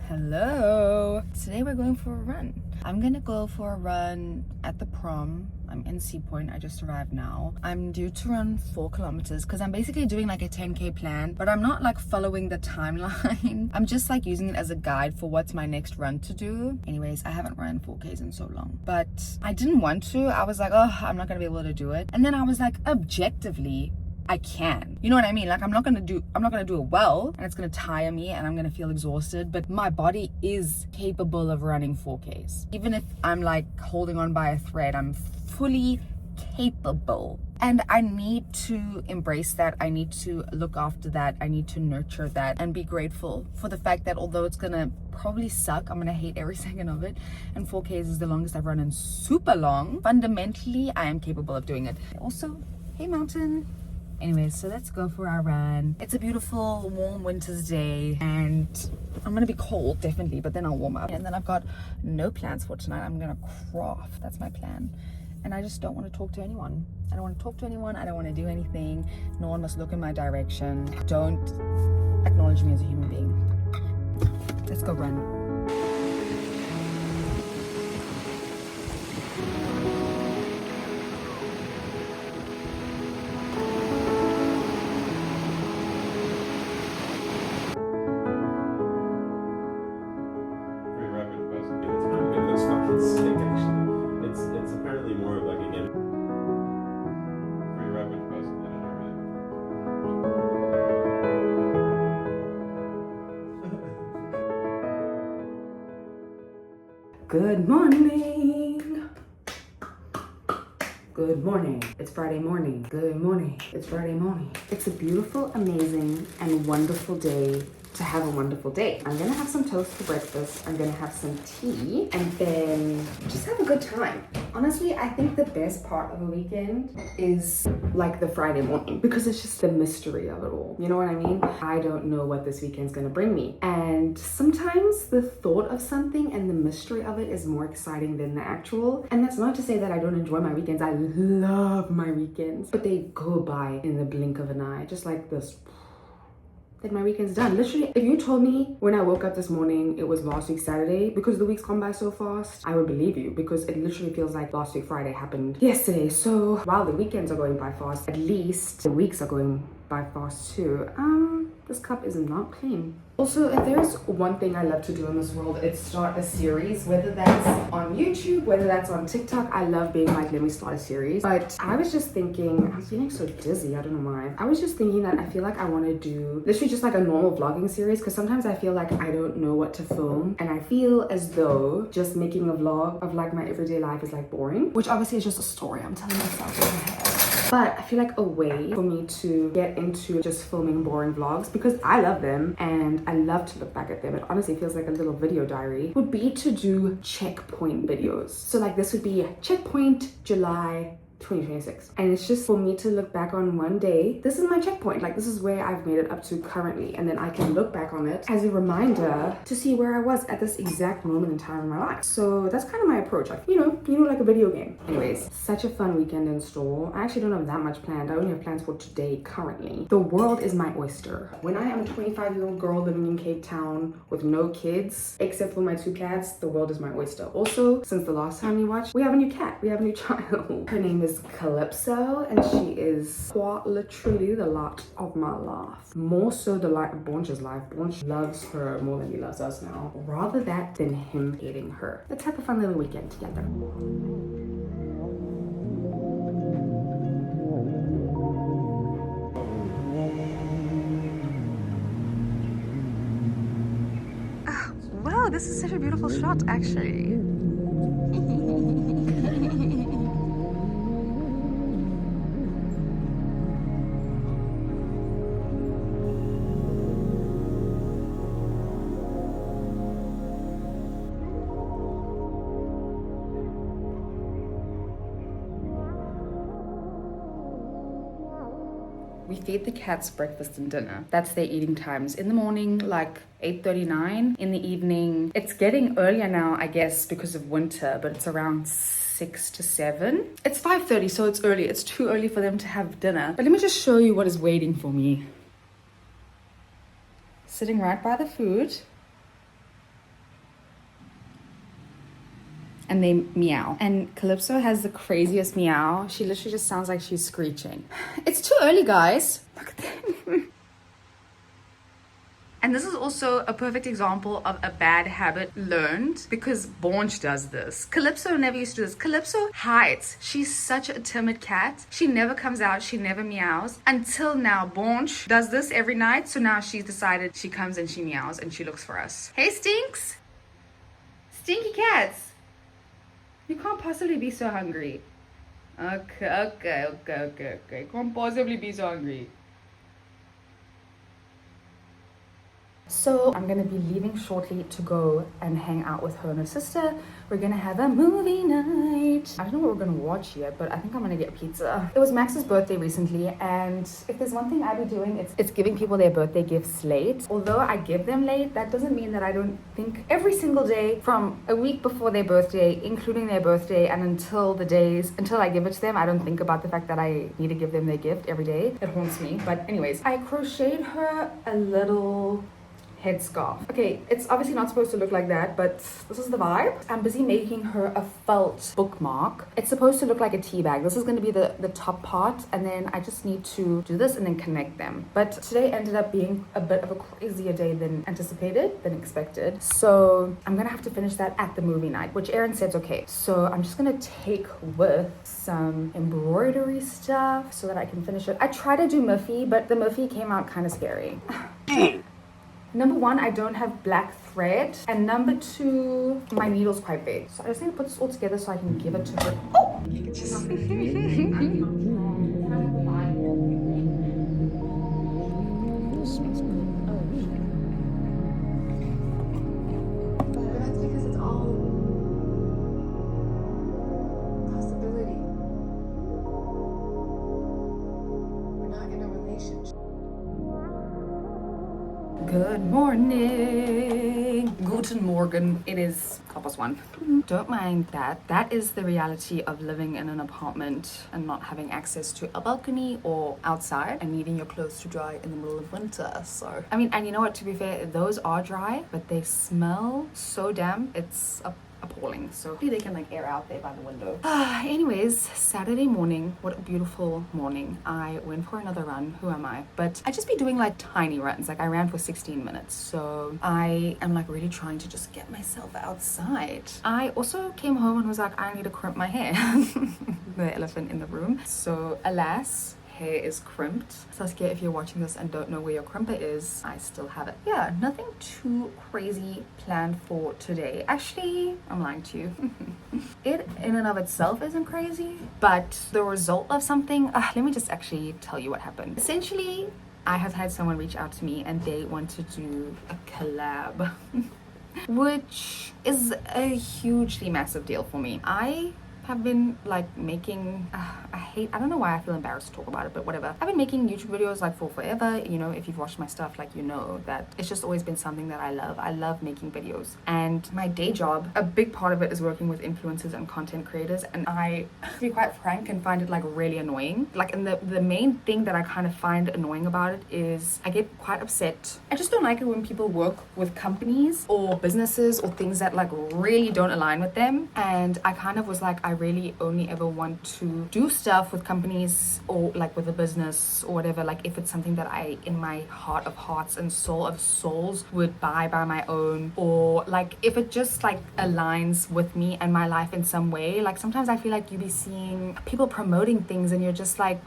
Hello. Today we're going for a run. I'm gonna go for a run at the prom. I'm in Sea Point. I just arrived now. I'm due to run 4 kilometers because I'm basically doing like a 10k plan, but I'm not like following the timeline. I'm just like using it as a guide for what's my next run to do. Anyways, I haven't run 4ks in so long, but I didn't want to. I was like, oh, I'm not gonna be able to do it. And then I was like, objectively, I can. You know what I mean? Like I'm not gonna do it well, and it's gonna tire me and I'm gonna feel exhausted, but my body is capable of running 4Ks. Even if I'm like holding on by a thread, I'm fully capable. And I need to embrace that. I need to look after that. I need to nurture that and be grateful for the fact that although it's gonna probably suck, I'm gonna hate every second of it, and 4Ks is the longest I've run in super long, fundamentally I am capable of doing it. Also, hey Mountain. Anyways, so let's go for our run. It's a beautiful, warm winter's day, and I'm gonna be cold, definitely, but then I'll warm up. And then I've got no plans for tonight. I'm gonna craft. That's my plan. And I just don't want to talk to anyone. I don't want to talk to anyone. I don't want to do anything. No one must look in my direction. Don't acknowledge me as a human being. Let's go run. Good morning. Good morning. It's Friday morning. Good morning. It's Friday morning. It's a beautiful, amazing, and wonderful day to have a wonderful day. I'm gonna have some toast for breakfast. I'm gonna have some tea, and then just have a good time. Honestly, I think the best part of a weekend is like the Friday morning, because it's just the mystery of it all. You know what I mean? I don't know what this weekend's gonna bring me. And sometimes the thought of something and the mystery of it is more exciting than the actual. And that's not to say that I don't enjoy my weekends. I love my weekends, but they go by in the blink of an eye, just like this. Then my weekend's done. Literally, if you told me when I woke up this morning it was last week Saturday, because the week's gone by so fast, I would believe you, because it literally feels like last week Friday happened yesterday. So while the weekends are going by fast, at least the weeks are going by fast too. This cup is not clean. Also, if there's one thing I love to do in this world, it's start a series, whether that's on YouTube, whether that's on TikTok. I love being like, let me start a series. But I was just thinking, I'm feeling so dizzy, I don't know why. I was just thinking that I feel like I want to do literally just like a normal vlogging series, because sometimes I feel like I don't know what to film, and I feel as though just making a vlog of like my everyday life is like boring, which obviously is just a story I'm telling myself in my head. But I feel like a way for me to get into just filming boring vlogs, because I love them and I love to look back at them, it honestly feels like a little video diary, would be to do checkpoint videos. So like this would be checkpoint July 2026, and it's just for me to look back on one day. This is my checkpoint, like this is where I've made it up to currently, and then I can look back on it as a reminder to see where I was at this exact moment in time in my life. So that's kind of my approach, like you know like a video game. Anyways, such a fun weekend in store. I actually don't have that much planned. I only have plans for today currently. The world is my oyster. When I am a 25-year-old girl living in Cape Town with no kids except for my 2 cats, the world is my oyster. Also, since the last time we watched, we have a new cat, we have a new child. Her name is Calypso, and she is quite literally the light of my life. More so the light of Bonch's life. Bonch loves her more than he loves us now. Rather that than him hating her. Let's have a fun little weekend together. Wow, this is such a beautiful shot, actually. We feed the cats breakfast and dinner. That's their eating times. In the morning, like 8:39. In the evening, it's getting earlier now, I guess, because of winter, but it's around 6 to 7. It's 5:30, so it's early. It's too early for them to have dinner. But let me just show you what is waiting for me. Sitting right by the food. And they meow. And Calypso has the craziest meow. She literally just sounds like she's screeching. It's too early, guys. Look at them. And this is also a perfect example of a bad habit learned because Baunch does this. Calypso never used to do this. Calypso hides. She's such a timid cat. She never comes out. She never meows. Until now, Baunch does this every night. So now she's decided she comes and she meows and she looks for us. Hey, Stinks. Stinky cats. You can't possibly be so hungry. Okay. Can't possibly be so hungry. So I'm gonna be leaving shortly to go and hang out with her and her sister. We're gonna have a movie night. I don't know what we're gonna watch yet, but I think I'm gonna get pizza. It was Max's birthday recently, and if there's one thing I be doing, it's giving people their birthday gifts late. Although I give them late, that doesn't mean that I don't think every single day from a week before their birthday, including their birthday, and until I give it to them, I don't think about the fact that I need to give them their gift every day. It haunts me. But anyways, I crocheted her a little headscarf. Okay, it's obviously not supposed to look like that, but this is the vibe. I'm busy making her a felt bookmark. It's supposed to look like a tea bag. This is going to be the top part, and then I just need to do this and then connect them. But today ended up being a bit of a crazier day than anticipated, than expected. So I'm gonna have to finish that at the movie night, which Aaron said's okay. So I'm just gonna take with some embroidery stuff so that I can finish it. I tried to do Miffy, but the Miffy came out kind of scary. Number one, I don't have black thread. And number two, my needle's quite big. So I just need to put this all together so I can give it to her. Oh! That's because it's all possibility. We're not in a relationship. Good morning. Guten Morgen. It is 1:30. Don't mind that. That is the reality of living in an apartment and not having access to a balcony or outside and needing your clothes to dry in the middle of winter. So, I mean, and you know what, to be fair, those are dry, but they smell so damp. It's appalling. So hopefully they can like air out there by the window. Anyways, Saturday morning. What a beautiful morning. I went for another run. Who am I? But I just be doing like tiny runs. Like I ran for 16 minutes. So I am like really trying to just get myself outside. I also came home and was like, I need to crimp my hair. The elephant in the room. So alas, hair is crimped. Saskia, if you're watching this and don't know where your crimper is, I still have it. Yeah, nothing too crazy planned for today. Actually, I'm lying to you. It in and of itself isn't crazy, but the result of something, let me just actually tell you what happened. Essentially, I have had someone reach out to me and they want to do a collab, which is a hugely massive deal for me. I have been like making I don't know why I feel embarrassed to talk about it, but whatever. I've been making YouTube videos like for forever. You know, if you've watched my stuff, like, you know that it's just always been something that I love. I love making videos, and my day job, a big part of it is working with influencers and content creators, and I, to be quite frank, can find it like really annoying. Like, and the main thing that I kind of find annoying about it is I get quite upset. I just don't like it when people work with companies or businesses or things that like really don't align with them, and I kind of was like, I really only ever want to do stuff with companies or like with a business or whatever, like if it's something that I in my heart of hearts and soul of souls would buy by my own, or like if it just like aligns with me and my life in some way. Like sometimes I feel like you be seeing people promoting things and you're just like,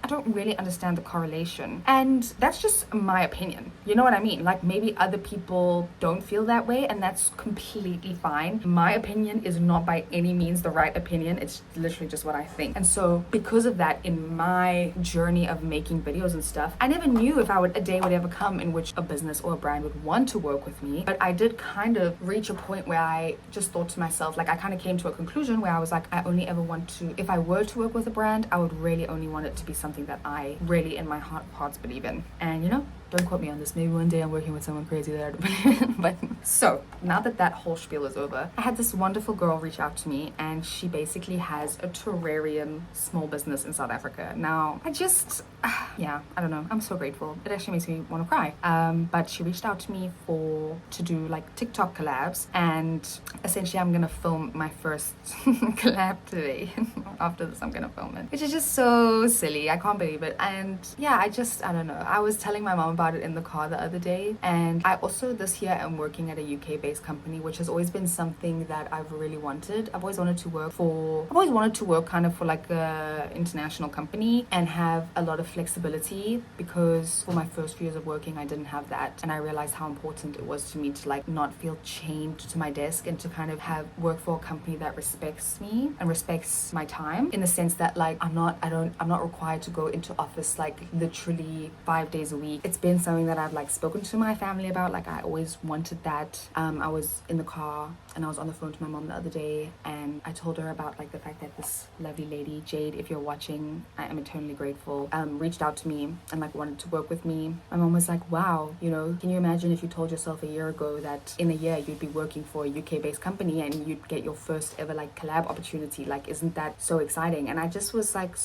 I don't really understand the correlation. And that's just my opinion. You know what I mean? Like maybe other people don't feel that way, and that's completely fine. My opinion is not by any means the right opinion. It's literally just what I think. And so because of that, in my journey of making videos and stuff, I never knew if a day would ever come in which a business or a brand would want to work with me. But I did kind of reach a point where I just thought to myself, like I kind of came to a conclusion where I was like, I only ever want to, if I were to work with a brand, I would really only want it to be something something that I really in my heart of hearts believe in. And you know, don't quote me on this, maybe one day I'm working with someone crazy that I don't believe in. But so now that whole spiel is over, I had this wonderful girl reach out to me, and she basically has a terrarium small business in South Africa. Now I just yeah, I don't know, I'm so grateful. It actually makes me want to cry. But she reached out to me to do like TikTok collabs, and essentially I'm gonna film my first collab today. After this I'm gonna film it, which is just so silly. I can't believe it. And yeah, I don't know, I was telling my mom about it in the car the other day. And I also this year am working at a UK based company, which has always been something that I've really wanted. I've always wanted to work kind of for like a international company and have a lot of flexibility, because for my first few years of working I didn't have that, and I realized how important it was to me to like not feel chained to my desk, and to kind of have work for a company that respects me and respects my time, in the sense that like I'm not required to go into office like literally 5 days a week. It's been something that I've like spoken to my family about. Like I always wanted that. I was in the car and I was on the phone to my mom the other day, and I told her about like the fact that this lovely lady, Jade, if you're watching, I am eternally grateful, reached out to me and like wanted to work with me. My mom was like, wow, you know, can you imagine if you told yourself a year ago that in a year you'd be working for a UK based company and you'd get your first ever like collab opportunity? Like, isn't that so exciting? And I just was like,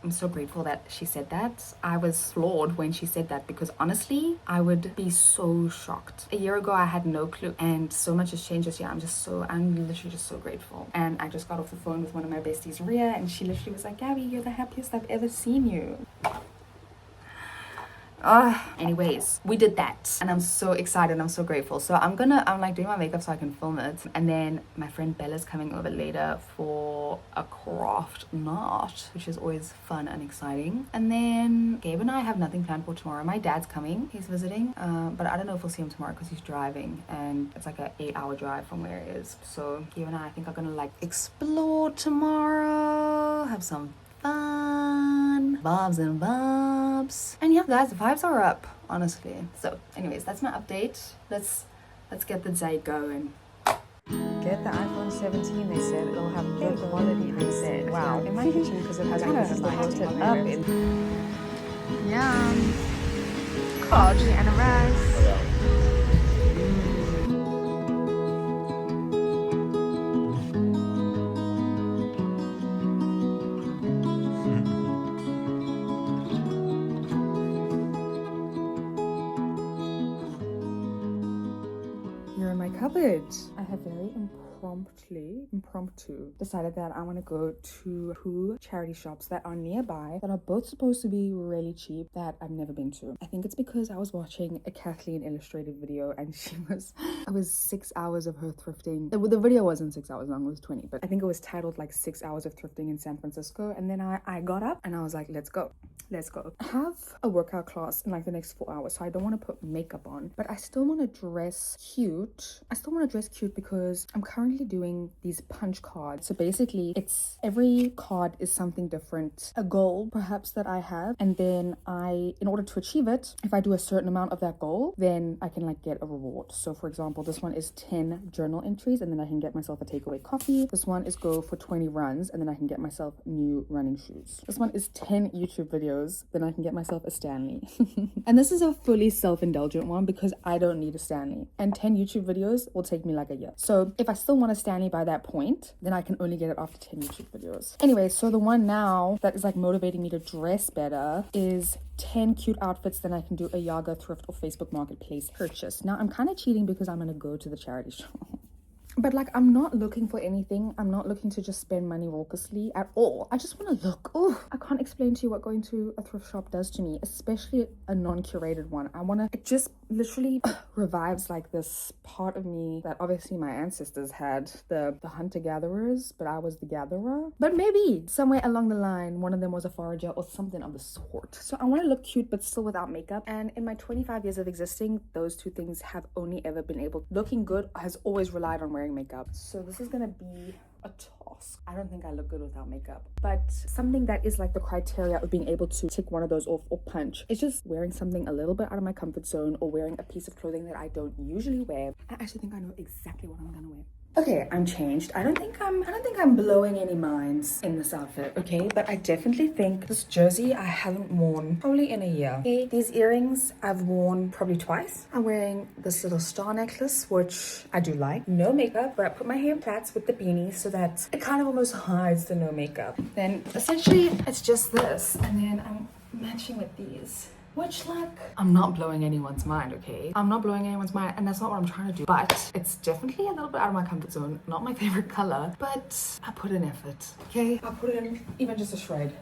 I'm so grateful that she said that. I was floored when she said that, because honestly I would be so shocked. A year ago I had no clue, and so much has changed this year. I'm literally just so grateful. And I just got off the phone with one of my besties, Ria, and she literally was like, Gabby, you're the happiest I've ever seen you. Anyways, we did that and I'm so excited. I'm so grateful. So I'm like doing my makeup so I can film it, and then my friend Bella's coming over later for a craft night, which is always fun and exciting. And then Gabe and I have nothing planned for tomorrow. My dad's coming, he's visiting, but I don't know if we'll see him tomorrow because he's driving, and it's like an 8-hour drive from where he is. So Gabe and I think are gonna like explore tomorrow, have some fun, bobs and bobs. And yeah guys, the vibes are up, honestly. So anyways, that's my update. Let's get the day going. Get the iPhone 17, they said. It'll have good quality, they said. Wow. In my kitchen, because it has roasted up. Yum. Coffee and a rice. You're in my cupboard. I have very impromptu decided that I want to go to 2 charity shops that are nearby that are both supposed to be really cheap that I've never been to. I think it's because I was watching a Kathleen Illustrated video, and it was 6 hours of her thrifting. The video wasn't 6 hours long, it was 20, but I think it was titled like 6 hours of thrifting in San Francisco. And then I got up and I was like, let's go. I have a workout class in like the next 4 hours, so I don't want to put makeup on, but I still want to dress cute. Because I'm currently doing these punch cards. So basically every card is something different, a goal perhaps that I have, and then in order to achieve it, if I do a certain amount of that goal, then I can like get a reward. So for example, this one is 10 journal entries, and then I can get myself a takeaway coffee. This one is go for 20 runs, and then I can get myself new running shoes. This one is 10 YouTube videos, then I can get myself a Stanley. And this is a fully self-indulgent one because I don't need a Stanley, and 10 YouTube videos will take me like a year. So if I still want a Stanley by that point, then I can only get it after 10 YouTube videos. Anyway, so the one now that is like motivating me to dress better is 10 cute outfits, then I can do a Yaga thrift or Facebook Marketplace purchase. Now I'm kind of cheating because I'm gonna go to the charity shop. But like, I'm not looking for anything. I'm not looking to just spend money raucously at all. I just want to look. Oh, I can't explain to you what going to a thrift shop does to me, especially a non-curated one. It just literally revives like this part of me that obviously my ancestors had, the hunter-gatherers, but I was the gatherer. But maybe somewhere along the line, one of them was a forager or something of the sort. So I want to look cute, but still without makeup. And in my 25 years of existing, those two things have only ever been able. Looking good has always relied on wearing makeup. So this is gonna be a task. I don't think I look good without makeup, but something that is like the criteria of being able to tick one of those off or punch is just wearing something a little bit out of my comfort zone, or wearing a piece of clothing that I don't usually wear. I actually think I know exactly what I'm gonna wear. Okay, I'm changed. I don't think I'm blowing any minds in this outfit, okay? But I definitely think this jersey I haven't worn probably in a year. Okay, these earrings I've worn probably twice. I'm wearing this little star necklace, which I do like. No makeup, but I put my hair in plaits with the beanie so that it kind of almost hides the no makeup. Then essentially it's just this, and then I'm matching with these. Which, like, I'm not blowing anyone's mind, okay? I'm not blowing anyone's mind, and that's not what I'm trying to do. But it's definitely a little bit out of my comfort zone. Not my favorite color, but I put in effort, okay? I put in even just a shred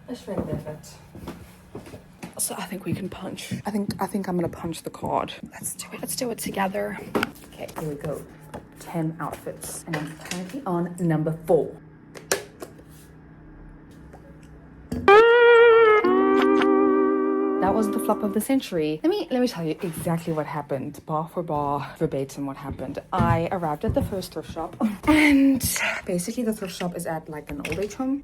of effort. So I think we can punch. I think I'm gonna punch the card. Let's do it. Let's do it together. Okay, here we go. 10 outfits, and I'm currently on number 4. That was the flop of the century. Let me tell you exactly what happened, bar for bar, verbatim what happened. I arrived at the first thrift shop, and basically the thrift shop is at like an old age home.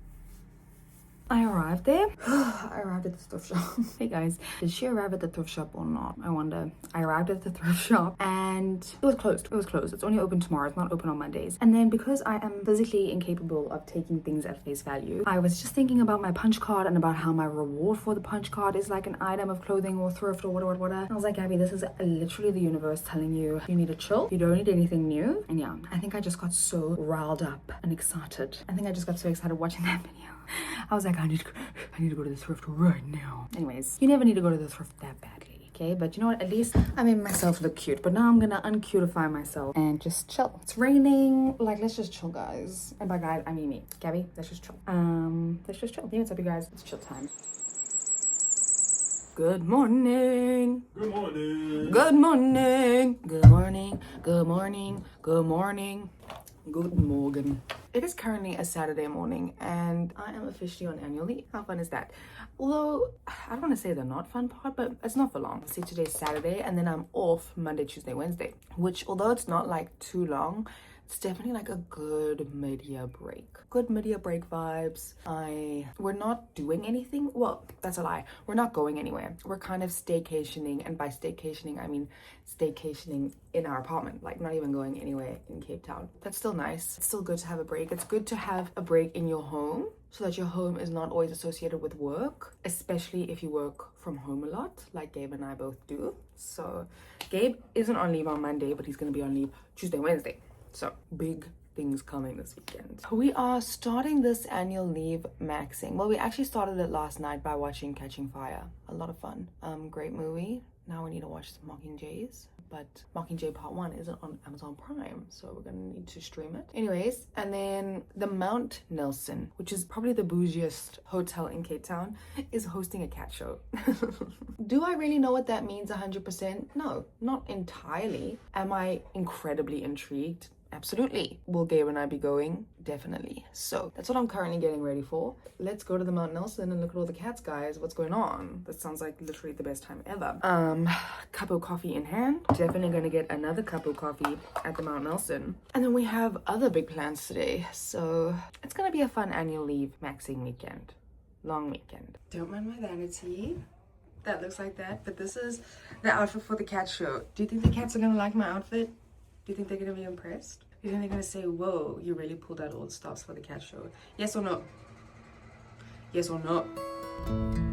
I arrived there. I arrived at the thrift shop. Hey guys, did she arrive at the thrift shop or not? I wonder. I arrived at the thrift shop and it was closed. It was closed. It's only open tomorrow. It's not open on Mondays. And then because I am physically incapable of taking things at face value, I was just thinking about my punch card and about how my reward for the punch card is like an item of clothing or thrift or whatever. And I was like, Gabby, this is literally the universe telling you you need to chill. You don't need anything new. And yeah, I think I just got so riled up and excited. I think I just got so excited watching that video. I was like, I need to go to the thrift right now. Anyways, you never need to go to the thrift that badly, okay? But you know what? At least I made myself look cute. But now I'm gonna uncutify myself and just chill. It's raining. Like, let's just chill, guys. And by guys, I mean me. Gabby, let's just chill. Let's just chill. Hey, what's up, you guys? It's chill time. Good morning. Good morning. Good morning. Good morning. Good morning. Good morning. Good morning. It is currently a Saturday morning and I am officially on annual leave. How fun is that? Although, I don't want to say the not fun part, but it's not for long. See, today's Saturday and then I'm off Monday, Tuesday, Wednesday. Which, although it's not like too long, it's definitely like a good mid-year break. Good mid-year break vibes. We're not doing anything. Well, that's a lie. We're not going anywhere. We're kind of staycationing. And by staycationing, I mean staycationing in our apartment. Like not even going anywhere in Cape Town. That's still nice. It's still good to have a break. It's good to have a break in your home so that your home is not always associated with work. Especially if you work from home a lot, like Gabe and I both do. So Gabe isn't on leave on Monday, but he's going to be on leave Tuesday, Wednesday. So big things coming this weekend. We are starting this annual leave maxing. Well, we actually started it last night by watching Catching Fire. A lot of fun. Great movie. Now we need to watch some Mockingjays. But Mockingjay Part 1 isn't on Amazon Prime, so we're gonna need to stream it. Anyways, and then the Mount Nelson, which is probably the bougiest hotel in Cape Town, is hosting a cat show. Do I really know what that means 100%? No, not entirely. Am I incredibly intrigued? Absolutely. Will Gabe and I be going? Definitely. So that's what I'm currently getting ready for. Let's go to the Mount Nelson and look at all the cats, guys. What's going on? That sounds like literally the best time ever. Cup of coffee in hand. Definitely gonna get another cup of coffee at the Mount Nelson. And then we have other big plans today. So it's gonna be a fun annual leave maxing weekend. Long weekend. Don't mind my vanity. That looks like that. But this is the outfit for the cat show. Do you think the cats are gonna like my outfit? Do you think they're gonna be impressed? Do you think they're gonna say, whoa, you really pulled out all the stops for the cat show? Yes or no? Yes or no?